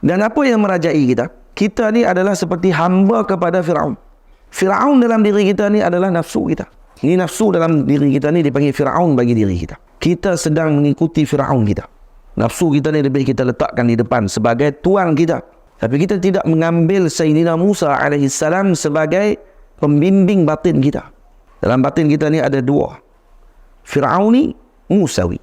Dan apa yang merajai kita? Kita ni adalah seperti hamba kepada Firaun. Firaun dalam diri kita ni adalah nafsu kita. Ini nafsu dalam diri kita ni dipanggil Firaun bagi diri kita. Kita sedang mengikuti Firaun kita. Nafsu kita ni lebih kita letakkan di depan sebagai tuan kita. Tapi kita tidak mengambil Sayyidina Musa alaihissalam sebagai pembimbing batin kita. Dalam batin kita ni ada dua, Firauni, Musawi.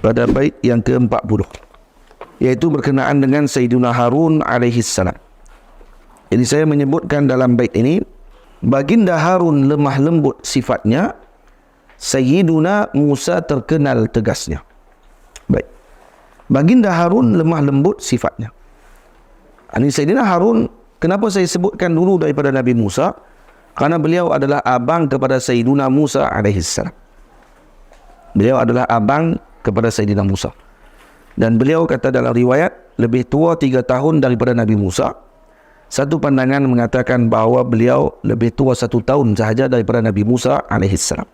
Pada bait yang ke-40, iaitu berkenaan dengan Sayyidina Harun alaihissalam. Jadi saya menyebutkan dalam bait ini, Baginda Harun lemah lembut sifatnya, Sayyiduna Musa terkenal tegasnya. Baik. Baginda Harun lemah lembut sifatnya. Ini Sayyidina Harun, kenapa saya sebutkan dulu daripada Nabi Musa? Karena beliau adalah abang kepada Sayyiduna Musa alaihissalam. Beliau adalah abang kepada Sayyidina Musa. Dan beliau kata dalam riwayat, lebih tua 3 tahun daripada Nabi Musa. Satu pandangan mengatakan bahawa beliau lebih tua 1 tahun sahaja daripada Nabi Musa alaihissalam.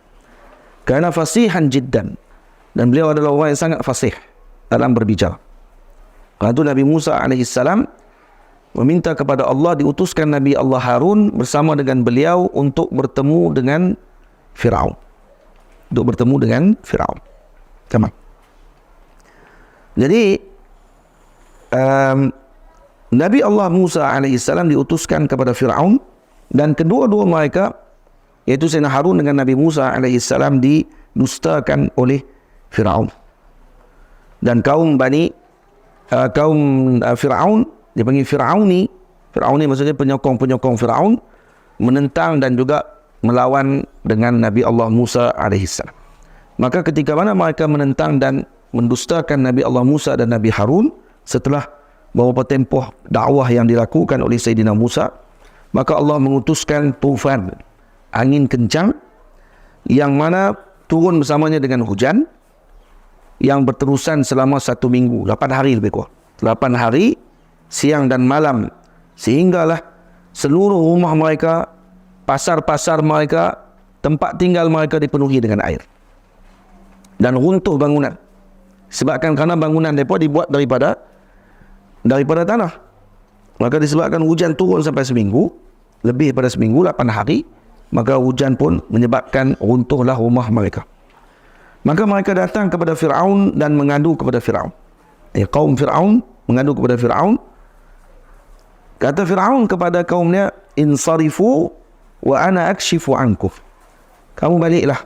Kerana fasihan jiddan. Dan beliau adalah orang yang sangat fasih dalam berbicara. Kerana itu Nabi Musa alaihissalam meminta kepada Allah, diutuskan Nabi Allah Harun bersama dengan beliau untuk bertemu dengan Firaun. Untuk bertemu dengan Firaun. Tamam. Jadi Nabi Allah Musa alaihissalam diutuskan kepada Firaun, dan kedua-dua mereka, iaitu Sayyidina Harun dengan Nabi Musa alaihissalam, didustakan oleh Firaun. Dan kaum Firaun, dipanggil Firauni. Firauni maksudnya penyokong-penyokong Firaun, menentang dan juga melawan dengan Nabi Allah Musa alaihissalam. Maka ketika mana mereka menentang dan mendustakan Nabi Allah Musa dan Nabi Harun, setelah beberapa tempoh dakwah yang dilakukan oleh Sayyidina Musa, maka Allah mengutuskan tufan, angin kencang, yang mana turun bersamanya dengan hujan, yang berterusan selama 1 minggu, 8 hari lebih kurang. 8 hari, siang dan malam, sehinggalah seluruh rumah mereka, pasar-pasar mereka, tempat tinggal mereka dipenuhi dengan air. Dan runtuh bangunan. Sebabkan kerana bangunan mereka dibuat daripada tanah. Maka disebabkan hujan turun sampai seminggu, lebih pada seminggu, 8 hari, maka hujan pun menyebabkan runtuhlah rumah mereka. Maka mereka datang kepada Firaun dan mengadu kepada Firaun. Kaum Firaun mengadu kepada Firaun. Kata Firaun kepada kaumnya, insarifu wa ana akshifu ankum. Kamu baliklah,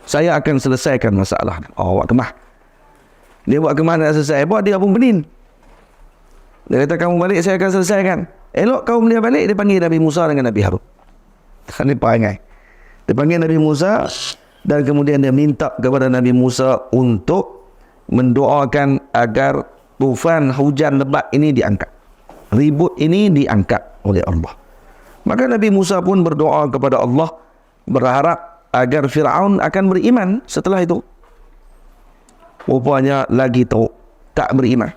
saya akan selesaikan masalah. Awak kemah. Dia buat kemana nak selesai? Buat dia pun benin. Dia kata, kamu balik, saya akan selesaikan. Elok kaum dia balik, dia panggil Nabi Musa dengan Nabi Harun. Ini perangai. Dia panggil Nabi Musa, dan kemudian dia minta kepada Nabi Musa untuk mendoakan agar tufan hujan lebat ini diangkat. Ribut ini diangkat oleh Allah. Maka Nabi Musa pun berdoa kepada Allah, berharap agar Firaun akan beriman setelah itu. Rupanya lagi teruk, tak beriman.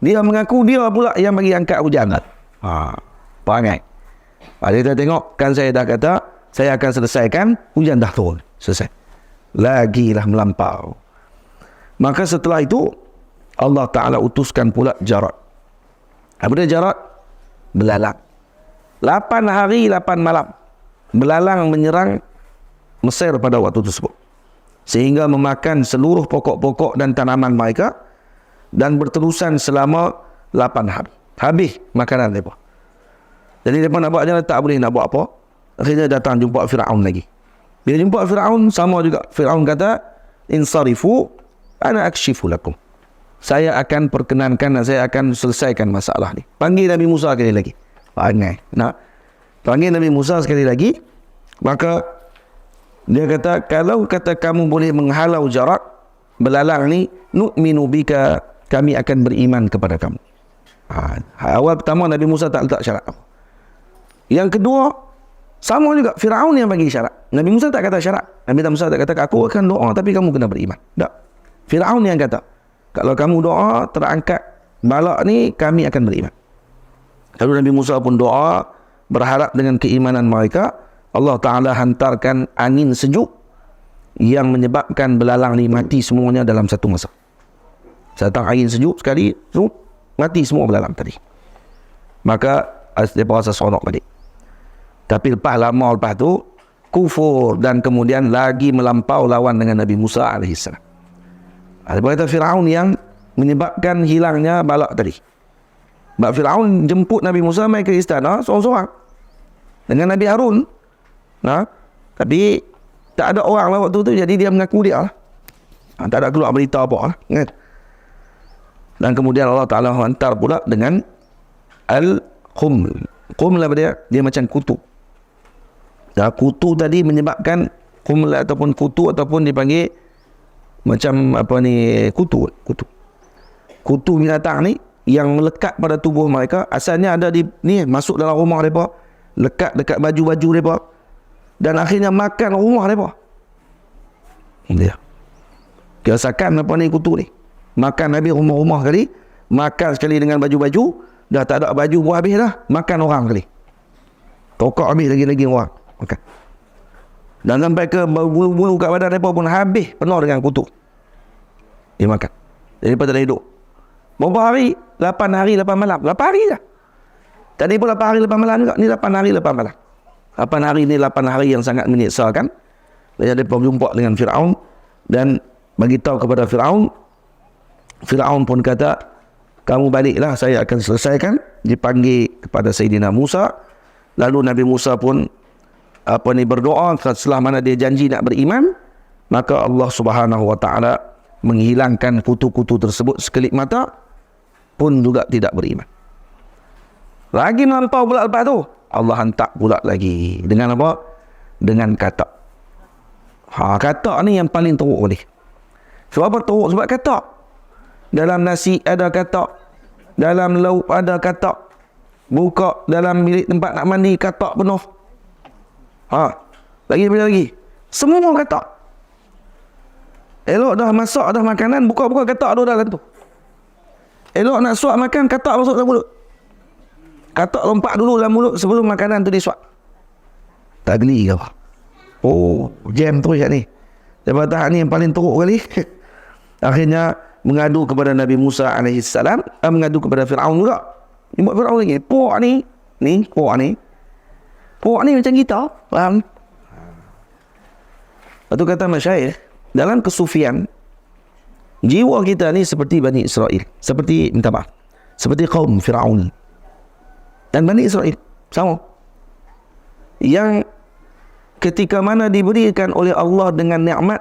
Dia mengaku dia pula yang bagi angkat hujan. Perangai. Dia tengok, kan saya dah kata saya akan selesaikan, hujan dah turun, selesai. Lagilah melampau. Maka setelah itu Allah Ta'ala utuskan pula Jarad. Apa dia Jarad? Belalang. 8 hari 8 malam belalang menyerang Mesir pada waktu tersebut, sehingga memakan seluruh pokok-pokok dan tanaman mereka, dan berterusan selama 8 hari. Habis makanan mereka. Jadi mereka nak buat jalan, tak boleh nak buat apa. Akhirnya datang jumpa Firaun lagi. Bila jumpa Firaun, sama juga. Firaun kata, insarifu ana akshifu lakum. Saya akan perkenankan dan saya akan selesaikan masalah ni. Panggil Nabi Musa sekali lagi. Panggil. Panggil Nabi Musa sekali lagi. Maka dia kata, kalau kata kamu boleh menghalau Jarad, belalang ni, nu'minu bika, kami akan beriman kepada kamu. Awal pertama Nabi Musa tak letak syarat. Yang kedua, sama juga Firaun yang bagi syarat. Nabi Musa tak kata syarat. Nabi Musa tak kata, aku akan doa tapi kamu kena beriman. Tak. Firaun yang kata, kalau kamu doa terangkat balak ni, kami akan beriman. Lalu Nabi Musa pun doa, berharap dengan keimanan mereka, Allah Ta'ala hantarkan angin sejuk yang menyebabkan belalang ni mati semuanya dalam satu masa. Datang angin sejuk sekali, mati semua belalang tadi. Maka mereka rasa seronok balik. Tapi lepas tu kufur dan kemudian lagi melampau lawan dengan Nabi Musa AS. Ada kata Firaun yang menyebabkan hilangnya balak tadi. Sebab Firaun jemput Nabi Musa mai ke istana seorang-seorang dengan Nabi Harun. Tapi tak ada orang lah waktu tu, jadi dia mengaku dia lah. Tak ada keluar berita apa lah, kan? Dan kemudian Allah Ta'ala hantar pula dengan Al-Qum. Qum lah dia macam kutu. Dan kutu tadi menyebabkan Qum ataupun kutu ataupun dipanggil macam kutu. Kutu binatang ni yang melekat pada tubuh mereka, asalnya ada di ni, masuk dalam rumah mereka, lekat dekat baju-baju mereka, dan akhirnya makan rumah mereka. Dia kirasakan kutu ni makan habis rumah-rumah kali, makan sekali dengan baju-baju, dah tak ada baju buat habis dah, makan orang kali, tokok habis lagi orang makan. Dan sampai ke bulu-bulu kat badan mereka pun habis penuh dengan kutu, dia makan. Jadi pada hidup berapa hari? 8 hari 8 malam. 8 hari dah. Tadi pun 8 hari 8 malam juga. Ni 8 hari 8 malam. 8 hari ni 8 hari yang sangat menyiksakan. Dan dia berjumpa dengan Firaun dan bagi tahu kepada Firaun. Firaun pun kata, kamu baliklah, saya akan selesaikan. Dipanggil kepada Sayyidina Musa. Lalu Nabi Musa pun berdoa setelah mana dia janji nak beriman, maka Allah Subhanahu wa taala menghilangkan kutu-kutu tersebut sekelip mata, pun juga tidak beriman. Lagi melampau pula lepas tu, Allah hantar pula lagi dengan apa? Dengan katak. Katak ni yang paling teruk boleh. Sebab apa teruk? Sebab katak. Dalam nasi ada katak, dalam lauk ada katak, buka dalam bilik tempat nak mandi katak penuh. Lagi semua katak. Elok dah masak dah makanan, buka-buka katak ada dalam tu. Elok nak suap makan, katak masuk dalam mulut. Katak lompat dulu dalam mulut sebelum makanan tu disuap. Tak geli ke apa? Jam terus kat ni. Jabatan ni yang paling teruk kali. Akhirnya mengadu kepada Nabi Musa AS, mengadu kepada Firaun juga. Dia buat Firaun lagi. Puak ni macam kita, faham? Lepas tu kata masyaikh, dalam kesufian, jiwa kita ni seperti Bani Israel, seperti kaum Firaun dan Bani Israel sama, yang ketika mana diberikan oleh Allah dengan nikmat,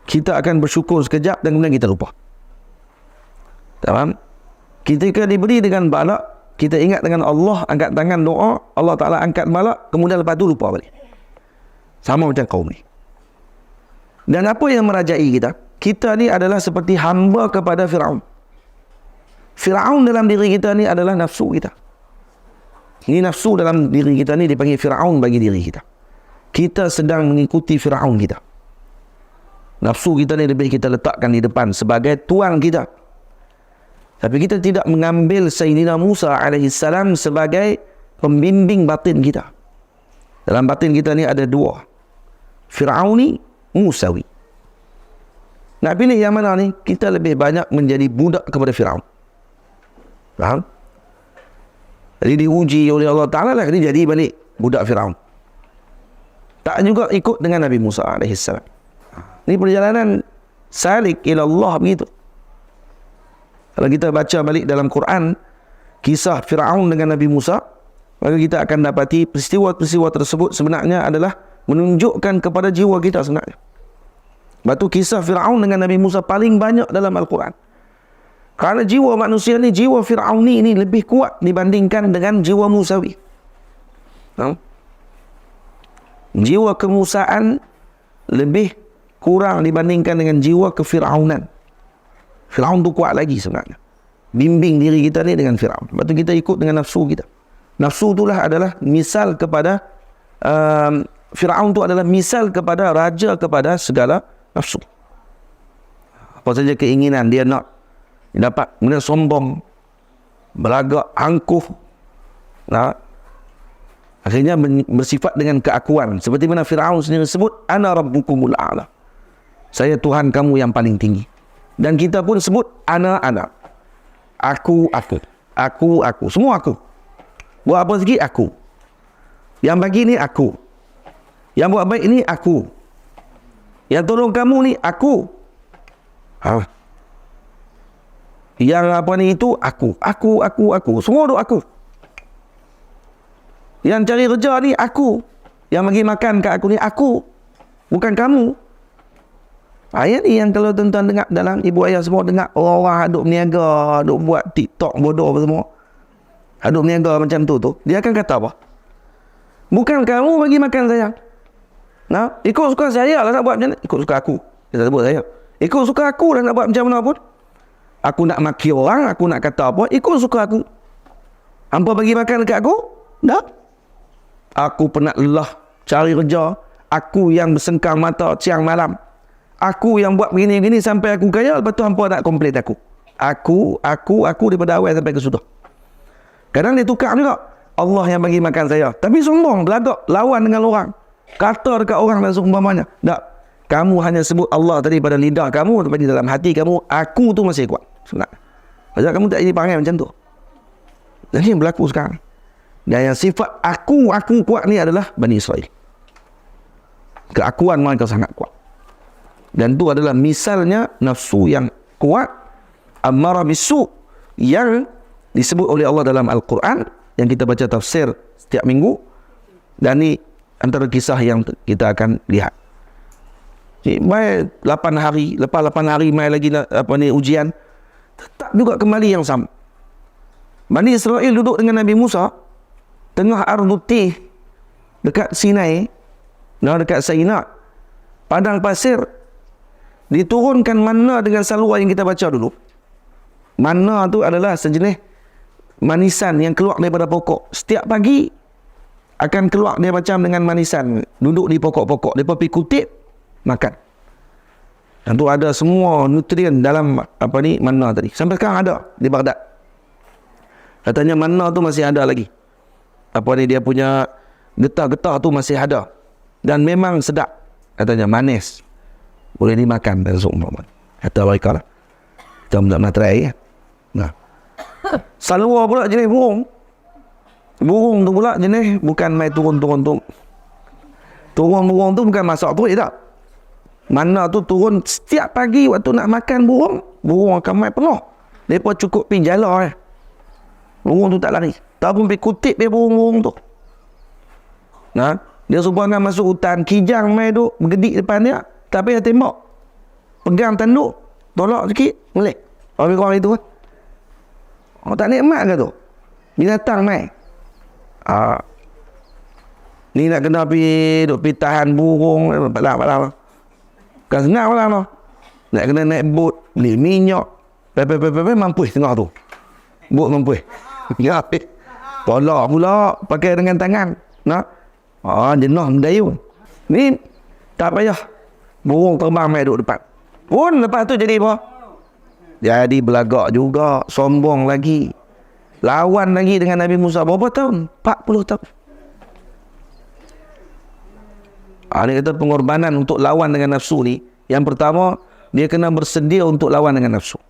kita akan bersyukur sekejap dan kemudian kita lupa. Faham? Ketika diberi dengan balak, kita ingat dengan Allah, angkat tangan doa, Allah Ta'ala angkat balak, kemudian lepas tu lupa balik. Sama macam kaum ni. Dan apa yang merajai kita? Kita ni adalah seperti hamba kepada Firaun. Firaun dalam diri kita ni adalah nafsu kita. Ini nafsu dalam diri kita ni dipanggil Firaun bagi diri kita. Kita sedang mengikuti Firaun kita. Nafsu kita ni lebih kita letakkan di depan sebagai tuan kita. Tapi kita tidak mengambil Sayyidina Musa AS sebagai pembimbing batin kita. Dalam batin kita ni ada dua, Firauni, Musawi. Nak pilih yang mana ni? Kita lebih banyak menjadi budak kepada Firaun. Faham? Jadi diuji oleh Allah Ta'ala lah, dia jadi balik budak Firaun. Tak juga ikut dengan Nabi Musa AS. Ini perjalanan salik ila Allah begitu. Kalau kita baca balik dalam Quran kisah Firaun dengan Nabi Musa, maka kita akan dapati peristiwa-peristiwa tersebut sebenarnya adalah menunjukkan kepada jiwa kita sebenarnya. Batu kisah Firaun dengan Nabi Musa paling banyak dalam Al-Quran. Kerana jiwa manusia ni, jiwa Firauni ini lebih kuat dibandingkan dengan jiwa Musawi. Jiwa kemusaan lebih kurang dibandingkan dengan jiwa kefiraunan. Firaun tu kuat lagi sebenarnya. Bimbing diri kita ni dengan Firaun. Lepas tu kita ikut dengan nafsu kita. Nafsu itulah adalah misal kepada Firaun tu adalah misal kepada raja kepada segala nafsu. Apa saja keinginan dia nak dapat, kemudian sombong, berlagak, angkuh, Akhirnya bersifat dengan keakuan. Seperti mana Fir'aun sendiri sebut, Ana Rabbukumul A'la. Saya Tuhan kamu yang paling tinggi. Dan kita pun sebut, Ana. Aku. Semua aku. Buat apa lagi? Aku. Yang bagi ni aku. Yang buat baik ni aku. Yang tolong kamu ni aku. Yang apa ni itu aku. Semua duk aku. Yang cari kerja ni aku. Yang bagi makan kat aku ni aku. Bukan kamu. Ayat ni yang kalau tuan-tuan dengar dalam ibu ayah semua dengar orang-orang duk berniaga, duk buat TikTok bodoh apa semua. Duk berniaga macam tu, dia akan kata apa? Bukan kamu bagi makan saya. Nah, ikut suka saya lah nak buat macam mana? Ikut suka aku. Dia tak sebut saya. Ikut suka aku lah nak buat macam mana pun. Aku nak maki orang, aku nak kata apa, ikut suka aku. Hampa bagi makan dekat aku? Tak. Aku penat lelah cari kerja. Aku yang bersengkang mata siang malam. Aku yang buat begini-begini sampai aku kaya. Lepas tu hampa nak komplain aku. Aku daripada awal sampai ke sudah. Kadang dia tukar juga. Allah yang bagi makan saya. Tapi sombong, belagak, lawan dengan orang. Kata dekat orang dan seumpamanya. Tak. Kamu hanya sebut Allah tadi pada lidah kamu, tapi di dalam hati kamu, aku tu masih kuat. Sebenarnya. Pasal kamu tak jadi panggil macam tu. Dan ini yang berlaku sekarang. Dan yang sifat aku kuat ni adalah Bani Israel. Keakuan mereka sangat kuat. Dan itu adalah misalnya nafsu yang kuat, ammarah bisu, yang disebut oleh Allah dalam Al-Quran, yang kita baca tafsir setiap minggu. Dan ni antara kisah yang kita akan lihat. Mai 8 hari, lepas 8 hari mai lagi ujian, tetap juga kembali yang sama. Bani Israel duduk dengan Nabi Musa tengah Ardutih dekat Sinai, dekat Saina, padang pasir. Diturunkan manna dengan salwa yang kita baca dulu. Manna tu adalah sejenis manisan yang keluar daripada pokok. Setiap pagi akan keluar dia macam dengan manisan, duduk di pokok-pokok. Dia pergi kutip, makan. Dan tu ada semua nutrien dalam manna tadi. Sampai sekarang ada di Baghdad. Katanya manna tu masih ada lagi. Dia punya getah-getah tu masih ada. Dan memang sedap. Katanya manis. Boleh dimakan dan seumpama. Kata mereka lah. Kita tak pernah try kan. Nah. Salwa pula jenis burung. Burung tu pula jenis bukan main turun-turun tu. Turun-burung tu bukan masak perut tak. Mana tu turun setiap pagi waktu nak makan burung akan main penuh. Mereka cukup pergi jala burung tu tak lari. Tak pun pergi kutip dia burung-burung tu. Nah, dia supaya masuk hutan, kijang main duk bergedik depan dia. Tapi dia tembak. Pegang tanduk, tolak sikit, melek. Orang itu kan. Tak nikmat ke tu? Binatang main. Ni nak kena pergi tahan burung, balang. Bukan senang lah no. Nak kena naik bot, beli minyak. Mampus tengah tu. Bot mampus. Ya, tolak pula pakai dengan tangan. Nah. Jenuh mendayung. Ni tak payah. Burung terbang main duduk depan. Pun lepas tu jadi apa? Jadi belagak juga, sombong lagi. Lawan lagi dengan Nabi Musa berapa tahun? 40 tahun. Dia kata pengorbanan untuk lawan dengan nafsu ni, yang pertama, dia kena bersedia untuk lawan dengan nafsu.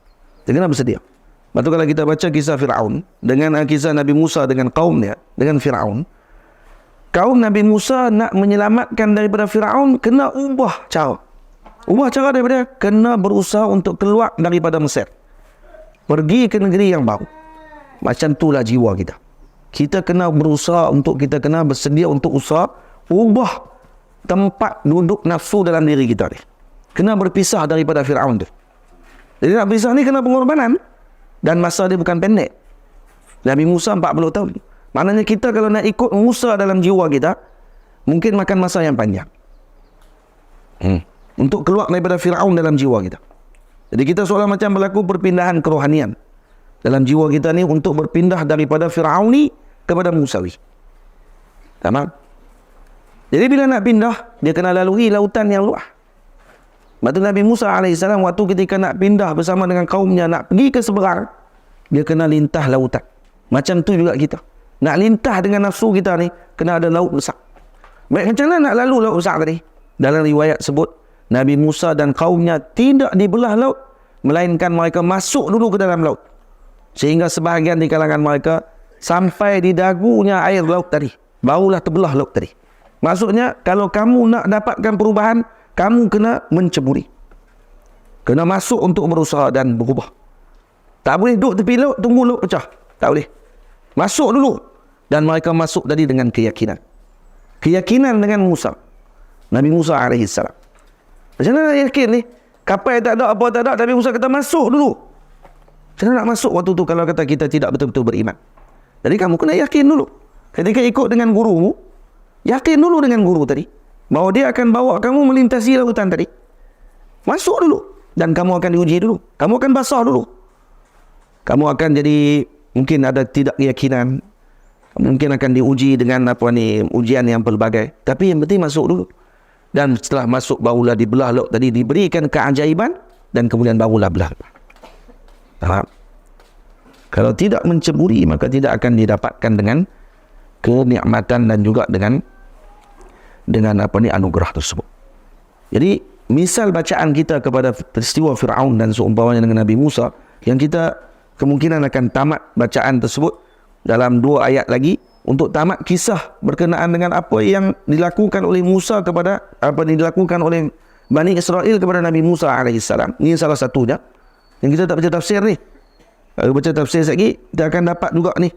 Dia kena bersedia. Lepas tu kalau kita baca kisah Fir'aun, dengan kisah Nabi Musa dengan kaumnya, dengan Fir'aun, kaum Nabi Musa nak menyelamatkan daripada Fir'aun, kena ubah cara. Ubah cara daripada, kena berusaha untuk keluar daripada Mesir. Pergi ke negeri yang baru. Macam itulah jiwa kita. Kita kena berusaha untuk, kita kena bersedia untuk usaha, ubah tempat duduk nafsu dalam diri kita ni. Kena berpisah daripada Fir'aun tu. Jadi nak berpisah ni kena pengorbanan. Dan masa dia bukan pendek. Nabi Musa 40 tahun. Maknanya kita kalau nak ikut Musa dalam jiwa kita, mungkin makan masa yang panjang. Untuk keluar daripada Fir'aun dalam jiwa kita. Jadi kita seolah macam berlaku perpindahan kerohanian dalam jiwa kita ni, untuk berpindah daripada Fir'auni kepada Musawi. Tamam? Jadi bila nak pindah, dia kena lalui lautan yang luas. Maka Nabi Musa AS waktu ketika nak pindah bersama dengan kaumnya, nak pergi ke seberang, dia kena lintah lautan. Macam tu juga kita. Nak lintah dengan nafsu kita ni, kena ada laut besar. Baik, macam mana nak lalu laut besar tadi? Dalam riwayat sebut, Nabi Musa dan kaumnya tidak dibelah laut, melainkan mereka masuk dulu ke dalam laut. Sehingga sebahagian di kalangan mereka sampai di dagunya air laut tadi, barulah terbelah laut tadi. Maksudnya, kalau kamu nak dapatkan perubahan, kamu kena menceburi. Kena masuk untuk berusaha dan berubah. Tak boleh duduk tepi laut, tunggu laut pecah. Tak boleh. Masuk dulu. Dan mereka masuk tadi dengan keyakinan. Keyakinan dengan Musa. Nabi Musa AS. Macam mana nak yakin ni? Kapal tak ada, apa tak ada, Nabi Musa kata masuk dulu. Macam mana nak masuk waktu tu kalau kata kita tidak betul-betul beriman? Jadi kamu kena yakin dulu. Ketika ikut dengan gurumu, yakin dulu dengan guru tadi, bahawa dia akan bawa kamu melintasi lautan tadi. Masuk dulu. Dan kamu akan diuji dulu. Kamu akan basah dulu. Kamu akan jadi, mungkin ada tidak keyakinan. Mungkin akan diuji dengan ujian yang pelbagai. Tapi yang penting masuk dulu. Dan setelah masuk, barulah dibelah laut tadi, diberikan keajaiban, dan kemudian barulah belah. Faham? Kalau tidak menceburi, maka tidak akan didapatkan dengan kenikmatan dan juga dengan anugerah tersebut. Jadi misal bacaan kita kepada peristiwa Fir'aun dan seumpamanya dengan Nabi Musa, yang kita kemungkinan akan tamat bacaan tersebut dalam 2 ayat lagi, untuk tamat kisah berkenaan dengan apa yang dilakukan oleh Musa kepada dilakukan oleh Bani Israel kepada Nabi Musa AS. Ini salah satunya yang kita tak baca tafsir ni. Kalau baca tafsir lagi, kita akan dapat juga ni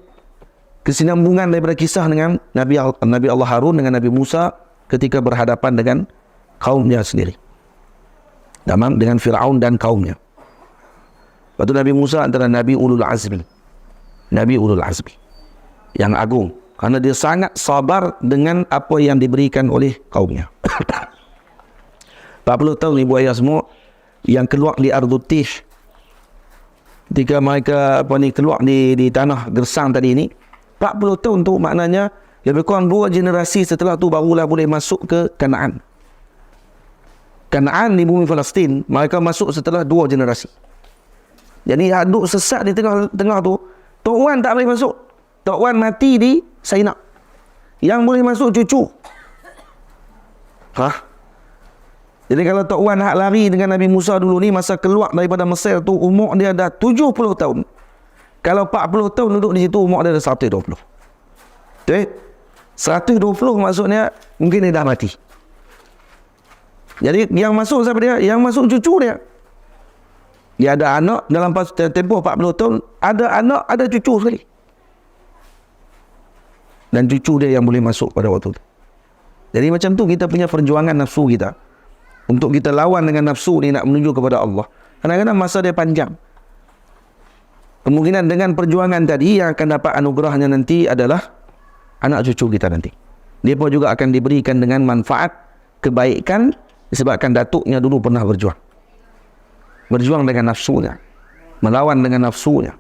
kesinambungan daripada kisah dengan Nabi Allah Harun dengan Nabi Musa ketika berhadapan dengan kaumnya sendiri. Dengan Fir'aun dan kaumnya. Lepas tu Nabi Musa antara Nabi Ulul Azmi. Nabi Ulul Azmi yang agung, karena dia sangat sabar dengan apa yang diberikan oleh kaumnya. 40 tahun ibu ayah semua yang keluar di Ardutih, ketika mereka keluar di tanah gersang tadi ni, 40 tahun tu maknanya lebih kurang 2 generasi setelah tu barulah boleh masuk ke Kanaan. Kanaan di bumi Palestin, mereka masuk setelah 2 generasi. Jadi duduk sesat di tengah tu, Tok Wan tak boleh masuk. Tok Wan mati di Sainab. Yang boleh masuk cucu. Jadi kalau Tok Wan hak lari dengan Nabi Musa dulu ni, masa keluar daripada Mesir tu, umur dia dah 70 tahun. Kalau 40 tahun duduk di situ, umur dia dah 120. Betul? 120 maksudnya mungkin dia dah mati. Jadi yang masuk siapa dia? Yang masuk cucu dia. Dia ada anak dalam tempoh 40 tahun, ada anak, ada cucu sekali. Dan cucu dia yang boleh masuk pada waktu itu. Jadi macam tu kita punya perjuangan nafsu kita. Untuk kita lawan dengan nafsu ni nak menuju kepada Allah. Kadang-kadang masa dia panjang. Kemungkinan dengan perjuangan tadi yang akan dapat anugerahnya nanti adalah anak cucu kita nanti. Dia pun juga akan diberikan dengan manfaat kebaikan disebabkan datuknya dulu pernah berjuang. Berjuang dengan nafsunya. Melawan dengan nafsunya.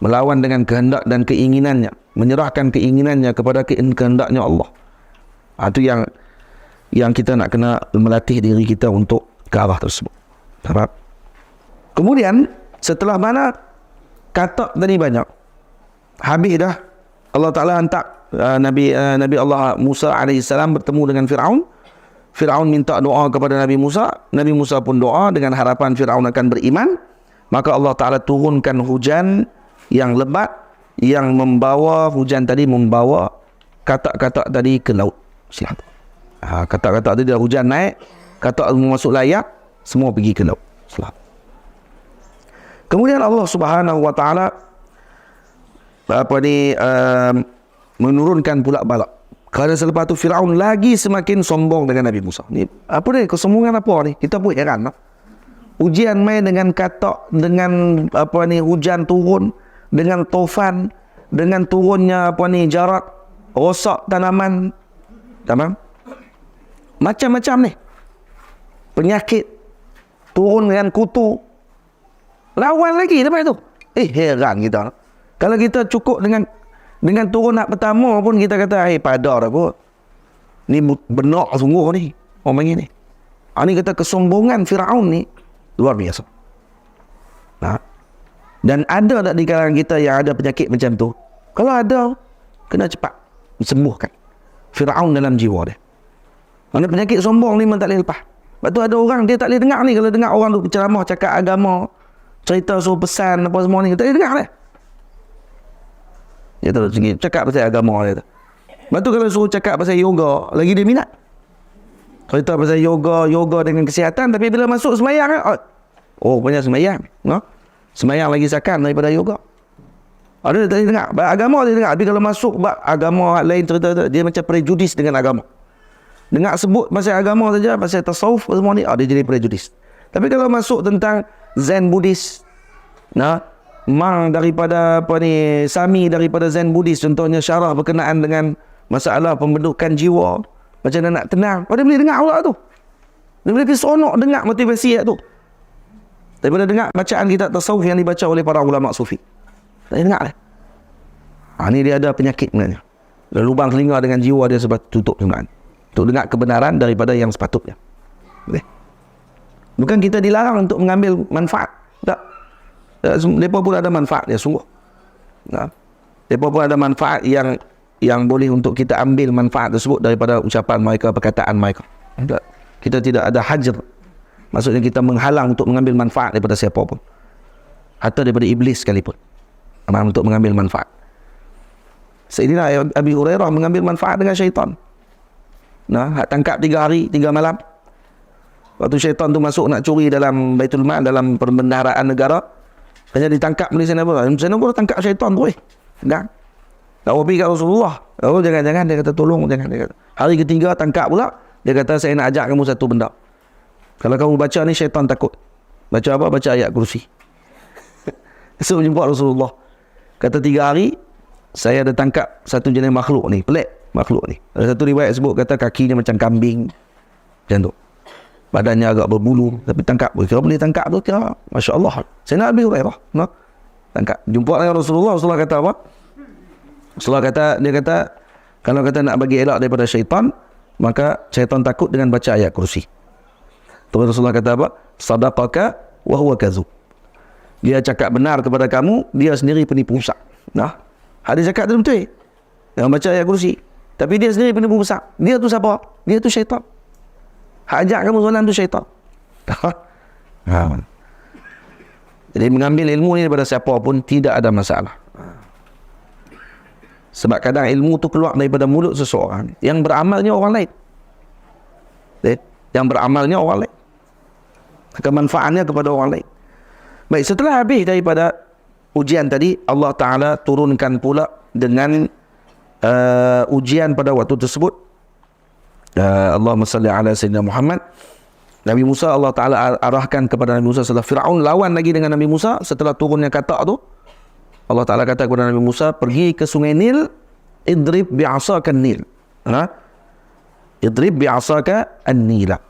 Melawan dengan kehendak dan keinginannya. Menyerahkan keinginannya kepada kehendaknya Allah. Itu yang kita nak kena melatih diri kita untuk ke arah tersebut. Harap. Kemudian setelah mana kata tadi banyak, habis dah Allah Ta'ala hantar Nabi Allah Musa AS bertemu dengan Fir'aun. Fir'aun minta doa kepada Nabi Musa. Nabi Musa pun doa dengan harapan Fir'aun akan beriman. Maka Allah Ta'ala turunkan hujan yang lebat, yang membawa hujan tadi, membawa katak-katak tadi ke laut. Silakan. Katak-katak tadi dah hujan naik, katak masuk layak, semua pergi ke laut. Silakan. Kemudian Allah Subhanahu Wa Ta'ala menurunkan pula balak. Kerana selepas tu Fir'aun lagi semakin sombong dengan Nabi Musa. Ni apa ni? Kesombongan apa ni? Kita pun heran lah. Ujian main dengan katak, dengan hujan turun, dengan tofan, dengan turunnya jarak, rosak tanaman, tamam? Macam-macam ni. Penyakit, turun dengan kutu. Lawan lagi lepas tu. Heran kita. Kalau kita cukup dengan turun nak pertama pun kita kata, padar apa. Ni benar sungguh ni. Orang panggil ni. Ni kata kesombongan Fir'aun ni luar biasa. Dan ada tak di kalangan kita yang ada penyakit macam tu? Kalau ada, kena cepat disembuhkan Firaun dalam jiwa dia. Mana penyakit sombong ni memang tak boleh lepas. Lepas tu ada orang dia tak boleh dengar ni, kalau dengar orang tu berceramah cakap agama, cerita suruh pesan apa semua ni, tak boleh dengar dia. Dia terus cakap pasal agama dia tu. Lepas tu kalau suruh cakap pasal yoga, lagi dia minat. Cerita pasal yoga dengan kesihatan, tapi bila masuk semayang, punya semayang, no? Semayang lagi sakan daripada yoga. Ada tak boleh dengar. Agama dia dengar, tapi kalau masuk agama lain cerita, dia macam prejudis dengan agama. Dengar sebut pasal agama saja, pasal tasawuf semua ni, dia jadi prejudis. Tapi kalau masuk tentang Zen Buddhis, mang daripada Sami daripada Zen Buddhis, contohnya syarah berkenaan dengan masalah pembentukan jiwa, macam mana nak tenang, dia boleh dengar pula tu. Dia boleh seronok dengar motivasi tu daripada dengar bacaan kitab tasawuf yang dibaca oleh para ulama sufi. Tak boleh dengar ni dia ada penyakit sebenarnya. Lubang telinga dengan jiwa dia sebab tutup sebenarnya untuk dengar kebenaran daripada yang sepatutnya. Bukan kita dilarang untuk mengambil manfaat, tak. Mereka pun ada manfaat dia sungguh. Mereka pun ada manfaat yang boleh untuk kita ambil manfaat tersebut daripada ucapan mereka, perkataan mereka. Kita tidak ada hajar, maksudnya kita menghalang untuk mengambil manfaat daripada siapa pun, atau daripada iblis sekalipun, untuk mengambil manfaat. Sayyidina Abi Hurairah mengambil manfaat dengan syaitan. Tangkap 3 hari 3 malam. Waktu syaitan tu masuk nak curi dalam Baitul Mal, dalam perbendaharaan negara, hanya ditangkap oleh Sayyidina Abu tangkap syaitan tu. Pegang. Tak pergi kat Rasulullah. Jangan, dia kata tolong, jangan. Dia kata. Hari ketiga tangkap pula, dia kata saya nak ajak kamu satu benda. Kalau kamu baca ni syaitan takut. Baca apa? Baca ayat kursi. So jumpa Rasulullah. Kata 3 hari saya ada tangkap satu jenis makhluk ni, pelik makhluk ni. Ada satu riwayat sebut kata kakinya macam kambing, macam tu. Badannya agak berbulu, tapi tangkap. Kira boleh tangkap tu, kira Masya Allah. Saya nak Abi Hurairah, tangkap. Jumpa dengan Rasulullah. Rasulullah kata apa? Rasulullah kata, dia kata, kalau kata nak bagi elak daripada syaitan, maka syaitan takut dengan baca ayat kursi. Terus Rasulullah kata apa? Sadaqaka wa huwa kadzub. Dia cakap benar kepada kamu, dia sendiri penipu besar. Hadis cakap tu betul. Yang baca ayat kursi. Tapi dia sendiri penipu besar. Dia tu siapa? Dia tu syaitan. Ajak kamu solat tu syaitan. Jadi mengambil ilmu ni daripada siapa pun tidak ada masalah. Sebab kadang ilmu tu keluar daripada mulut seseorang, yang beramalnya orang lain. Yang beramalnya orang lain, kemanfaatnya kepada orang lain. Baik, setelah habis daripada ujian tadi, Allah Ta'ala turunkan pula dengan ujian pada waktu tersebut. Allahumma salli ala Sayyidina Muhammad. Nabi Musa, Allah Ta'ala arahkan kepada Nabi Musa setelah Fir'aun lawan lagi dengan Nabi Musa. Setelah turunnya katak tu, Allah Ta'ala kata kepada Nabi Musa, pergi ke sungai Nil, idrib bi'asaka Nil. Idrib bi'asaka an-Nila.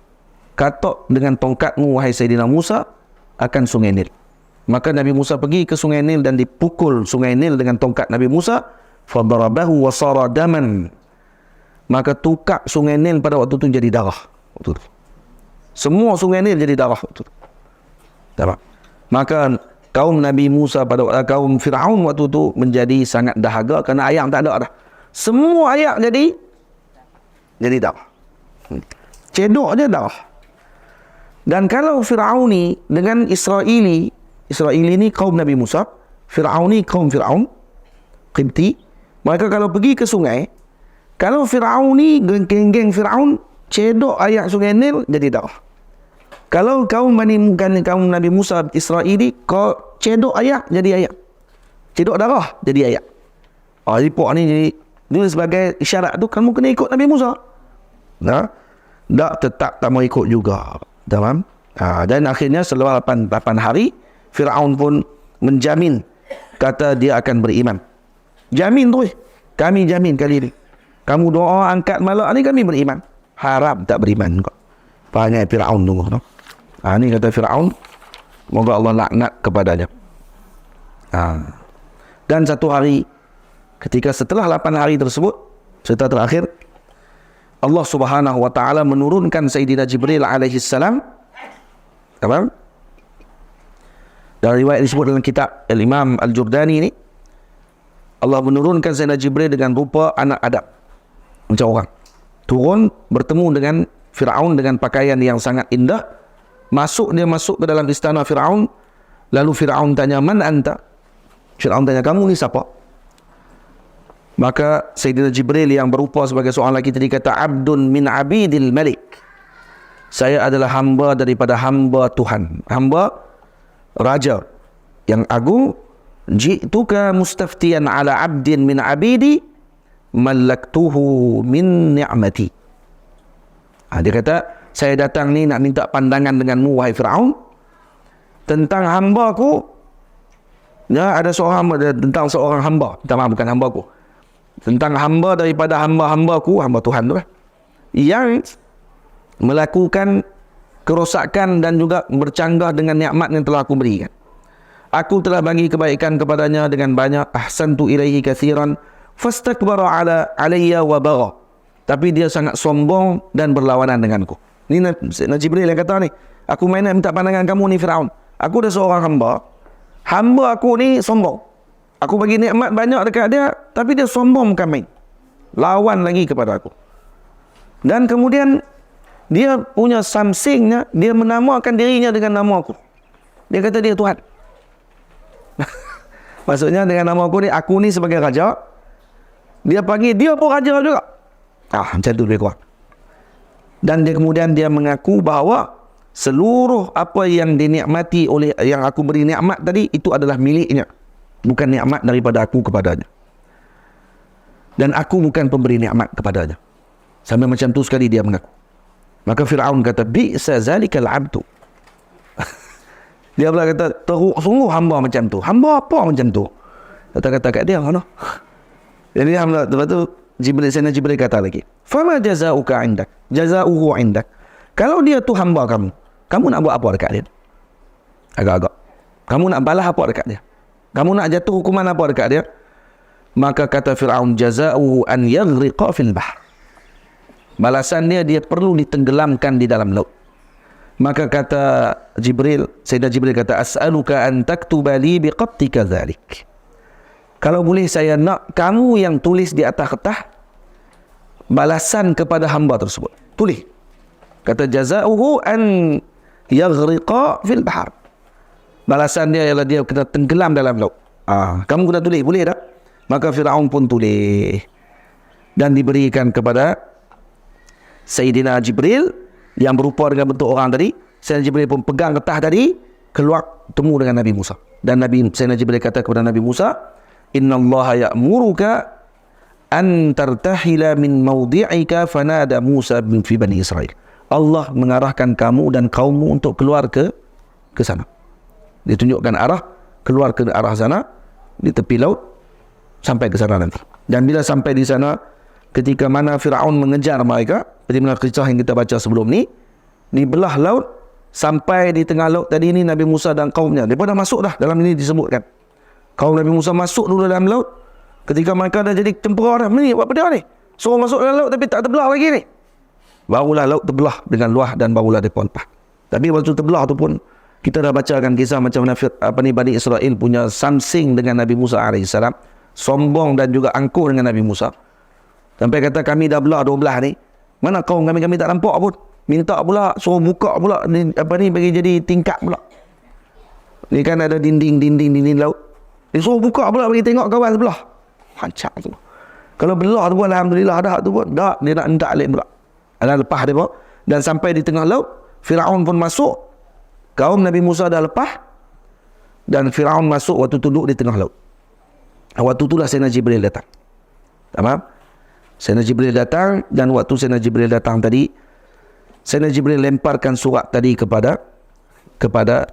Katak dengan tongkatmu, wahai Sayyidina Musa, akan sungai Nil. Maka Nabi Musa pergi ke sungai Nil dan dipukul sungai Nil dengan tongkat Nabi Musa. Fadarabahu wa sara daman. Maka tukar sungai Nil pada waktu itu jadi darah. Waktu itu semua sungai Nil jadi darah waktu itu. Maka kaum Nabi Musa kaum Fir'aun waktu itu menjadi sangat dahaga kerana air tak ada dah. Semua air jadi darah. Cedok je darah. Dan kalau Fir'auni dengan Israeli ni kaum Nabi Musa, Fir'auni kaum Fir'aun Qibti, mereka kalau pergi ke sungai, kalau Fir'auni geng-geng Fir'aun cedok air sungai Nil jadi darah. Kalau kaum Nabi Musa Israeli, kau cedok air jadi air, cedok darah jadi air. Jadi pok ni jadi dia sebagai isyarat tu kamu kena ikut Nabi Musa. Tak, tetap tak mau ikut juga. Tamam? Dan akhirnya selepas 8 hari, Fir'aun pun menjamin, kata dia akan beriman. Jamin tu, kami jamin kali ni. Kamu doa angkat malak ni kami beriman. Harap tak beriman kau. Panggil Fir'aun tunggu. Ni kata Fir'aun, moga Allah laknat kepadanya. Dan satu hari, ketika setelah 8 hari tersebut, cerita terakhir, Allah Subhanahu wa Ta'ala menurunkan Sayyidina Jibril alaihi salam. Apa? Dari riwayat disebut dalam kitab Al-Imam Al-Jurdani ni, Allah menurunkan Sayyidina Jibril dengan rupa anak Adam, macam orang. Turun bertemu dengan Fir'aun dengan pakaian yang sangat indah. Dia masuk ke dalam istana Fir'aun. Lalu Fir'aun tanya, "Man anta?" Fir'aun tanya, "Kamu ni siapa?" Maka Sayyidina Jibril yang berupa sebagai seorang lelaki tadi kata, "Abdun min abidil malik." Saya adalah hamba daripada hamba Tuhan, hamba Raja yang agung. "Ji'tuka mustaftiyan ala abdin min abidi malaktuhu min ni'mati." Dia kata, saya datang ni nak minta pandangan denganmu, wahai Fir'aun, tentang hamba ku. Ya, ada tentang seorang hamba, bukan hamba ku, tentang hamba daripada hamba-hamba ku, hamba Tuhan tu lah, yang melakukan kerosakan dan juga bercanggah dengan nikmat yang telah aku berikan. Aku telah bagi kebaikan kepadanya dengan banyak. Ahsantu ilaihi katsiran fastakbara alayya wa bagha. Tapi dia sangat sombong dan berlawanan denganku. Ni Jibril yang kata ni, aku main nak minta pandangan kamu ni Firaun. Aku dah seorang hamba. Hamba aku ni sombong. Aku bagi nikmat banyak dekat dia, tapi dia sombong bukan main. Lawan lagi kepada aku. Dan kemudian dia punya samsingnya, dia menamakan dirinya dengan nama aku. Dia kata dia Tuhan. Maksudnya dengan nama aku ni sebagai raja. Dia panggil dia pun raja juga. Macam tu lebih kurang. Dan kemudian dia mengaku bahawa seluruh apa yang dinikmati oleh, yang aku beri nikmat tadi, itu adalah miliknya, bukan nikmat daripada aku kepadanya. Dan aku bukan pemberi nikmat kepadanya. Sampai macam tu sekali dia mengaku. Maka Fir'aun kata, "Bi'sa zalikal abdu." Dia pula kata, teruk sungguh hamba macam tu. Hamba apa macam tu? Kata-kata kat dia, mana? Jadi lepas tu Sayyidina Jibril kata lagi, "Fama jazauka indak? Jazauhu indak?" Kalau dia tu hamba kamu, kamu nak buat apa dekat dia? Agak-agak. Kamu nak balas apa dekat dia? Kamu nak jatuh hukuman apa dekat dia? Maka kata Fir'aun, "Jazauhu an yaghriqa fil bahr." Balasan dia perlu ditenggelamkan di dalam laut. Maka kata Sayyidina Jibril kata, "As'aluka an taktuba li biqabtika dhalik." Kalau boleh saya nak kamu yang tulis di atas kertas balasan kepada hamba tersebut. Tulis. Kata, "Jazauhu an yaghriqa fil bahr." Balasan dia ialah dia kena tenggelam dalam laut. Kamu kena tulis, boleh tak? Maka Fir'aun pun tulis. Dan diberikan kepada Sayyidina Jibril yang berupa dengan bentuk orang tadi. Sayyidina Jibril pun pegang kertas tadi, keluar temu dengan Nabi Musa. Dan Sayyidina Jibril kata kepada Nabi Musa, "Innallaha ya'muruka an tartahila min mawdi'ika fanada Musa fi Bani Israel." Allah mengarahkan kamu dan kaummu untuk keluar ke sana. Dia tunjukkan arah, keluar ke arah sana, di tepi laut, sampai ke sana nanti. Dan bila sampai di sana, ketika mana Fir'aun mengejar mereka, seperti mana kisah yang kita baca sebelum ni, dibelah laut, sampai di tengah laut tadi ni Nabi Musa dan kaumnya. Mereka dah masuk dah, dalam ini disebutkan. Kaum Nabi Musa masuk dulu dalam laut. Ketika mereka dah jadi tempura dah, ni buat apa dia ni? Suruh masuk dalam laut tapi tak terbelah lagi ni. Barulah laut terbelah dengan luah dan barulah dia lepas. Tapi waktu terbelah tu pun, kita dah bacakan kisah macam mana Bani Israel punya samsing dengan Nabi Musa AS. Sombong dan juga angkuh dengan Nabi Musa. Sampai kata, "Kami dah belah 12 ni. Mana kaum kami tak nampak pun. Minta pula, suruh buka pula. Bagi jadi tingkat pula. Ni kan ada dinding laut. Dia suruh buka pula bagi tengok kawan sebelah. Hancak tu. Kalau belah tu pun alhamdulillah dah tu pun. Tak, dia nak hentak alik pula. Lepas dia pun. Dan sampai di tengah laut, Fir'aun pun masuk. Kaum Nabi Musa dah lepas. Dan Fir'aun masuk waktu duduk di tengah laut. Waktu itulah Sayyidina Jibril datang. Faham? Sayyidina Jibril datang, dan waktu Sayyidina Jibril datang tadi, Sayyidina Jibril lemparkan surat tadi kepada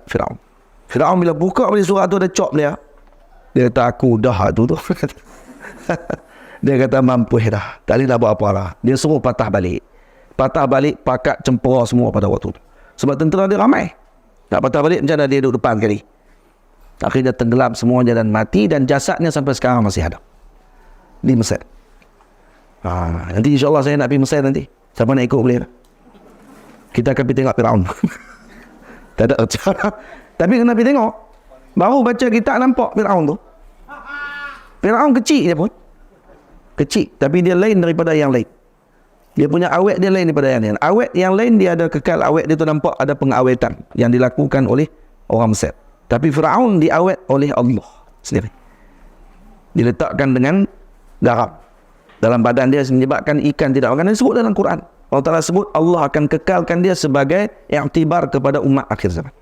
Fir'aun. Fir'aun bila buka balik surat tu, ada cop dia. Dia kata, "Aku dah tu." Dia kata, "Mampu dah. Tak boleh dah buat apa lah." Dia suruh patah balik, pakat cempera semua pada waktu tu. Sebab tentera dia ramai. Nak patah balik, macam mana dia duduk depan kali. Akhirnya tenggelam semuanya dan mati, dan jasadnya sampai sekarang masih ada di Mesir. Nanti insyaAllah saya nak pergi Mesir nanti. Siapa nak ikut boleh. Kita akan pergi tengok Fir'aun. Tak ada cara. Tapi kena pergi tengok. Baru baca kitab nampak Fir'aun tu. Firaun kecil dia pun. Kecil, tapi dia lain daripada yang lain. Dia punya awet dia lain daripada yang lain. Awet yang lain dia ada kekal, awet dia tu nampak ada pengawetan yang dilakukan oleh orang Mesir. Tapi Firaun diawet oleh Allah sendiri. Diletakkan dengan garam dalam badan dia menyebabkan ikan tidak makan. Dia sebut dalam Quran. Allah Ta'ala sebut Allah akan kekalkan dia sebagai iktibar kepada umat akhir zaman.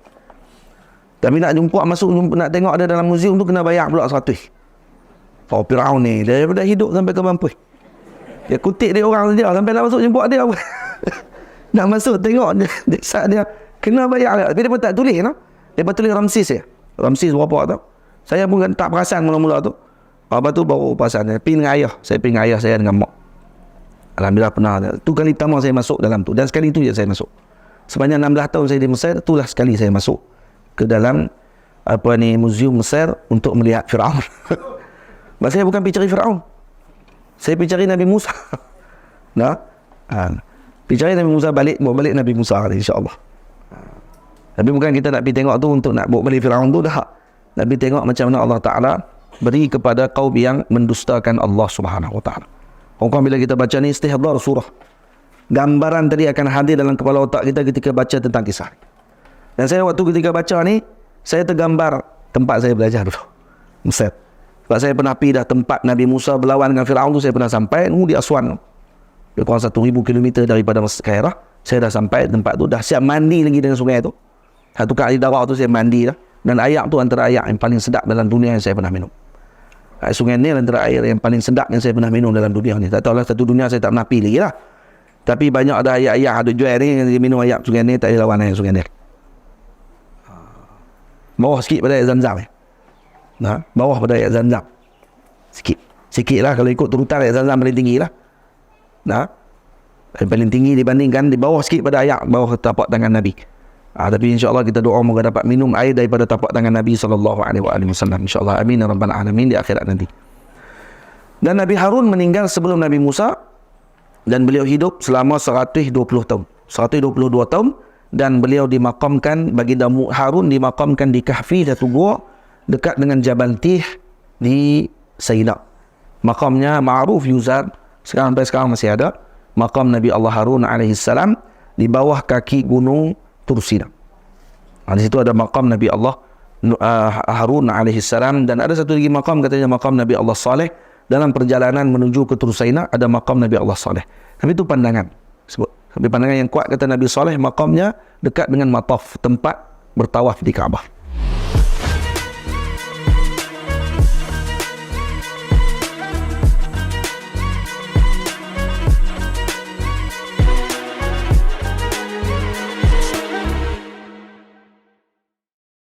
Tapi nak jumpa nak tengok ada dalam muzium tu kena bayar pula 100. Oh, Firaun ni daripada hidup sampai ke mampu. Dia kutip dia orang dia sampai nak masuk jumpa dia. Nak masuk tengok dia kena bayar. Tapi dia pun tak tulis no? Dia pun tulis Ramsis ya. Ramsis berapa tu? Saya pun tak perasan mula-mula tu. Lepas tu baru perasan. Pergi dengan ayah. Saya pergi dengan ayah saya dengan mak. Alhamdulillah pernah. Tu kali pertama saya masuk dalam tu. Dan sekali tu je saya masuk. Sepanjang 16 tahun saya di Mesir, itulah sekali saya masuk ke dalam muzium Mesir untuk melihat Firaun. Maksud saya bukan pergi cari Firaun. Saya pergi cari Nabi Musa. Nah, pergi cari Nabi Musa bawa balik Nabi Musa insya-Allah. Tapi bukan kita nak pergi tengok tu untuk nak bawa balik Firaun tu dah. Nabi tengok macam mana Allah Ta'ala beri kepada kaum yang mendustakan Allah Subhanahu Wa Ta'ala. Orang bila kita baca ni istihdar surah. Gambaran tadi akan hadir dalam kepala otak kita ketika baca tentang kisah. Dan saya waktu ketika baca ni, saya tergambar tempat saya belajar dulu. Mesir. Sebab saya pernah pergi dah tempat Nabi Musa berlawan dengan Firaun tu, saya pernah sampai di Aswan. Lebih kurang 1,000 km daripada Kairah. Saya dah sampai tempat tu, dah siap mandi lagi dengan sungai tu. Satu kali darah tu saya mandi dah. Dan air tu antara air yang paling sedap dalam dunia yang saya pernah minum. Sungai ni antara air yang paling sedap yang saya pernah minum dalam dunia ni. Tak tahulah satu dunia saya tak pernah pergi lagi lah. Tapi banyak ada air ada jual ni yang minum air sungai ni tak ada lawan air sungai ni. Bawah sikit pada air Zam-Zam ni. Nah, bawah pada ayat Zam-Zam. Sikit lah kalau ikut turutan ayat Zam-Zam paling tinggi lah. Nah, paling tinggi dibandingkan di bawah sikit pada ayat bawah tapak tangan Nabi. Tapi insya-Allah kita doa moga dapat minum air daripada tapak tangan Nabi SAW. InsyaAllah amin ya rabbal alamin di akhirat nanti. Dan Nabi Harun meninggal sebelum Nabi Musa dan beliau hidup selama 120 tahun. 122 tahun dan beliau dimakamkan baginda Harun dimakamkan di Kahfi satu gua dekat dengan Jabal Tih di Saina. Makamnya ma'ruf yuzar, sampai sekarang masih ada. Makam Nabi Allah Harun alaihissalam di bawah kaki gunung Tursina. Di situ ada makam Nabi Allah Harun alaihissalam, dan ada satu lagi makam katanya makam Nabi Allah Saleh. Dalam perjalanan menuju ke Tursaina ada makam Nabi Allah Saleh. Tapi itu pandangan sebut. Tapi pandangan yang kuat kata Nabi Saleh makamnya dekat dengan mataf, tempat bertawaf di Kaabah.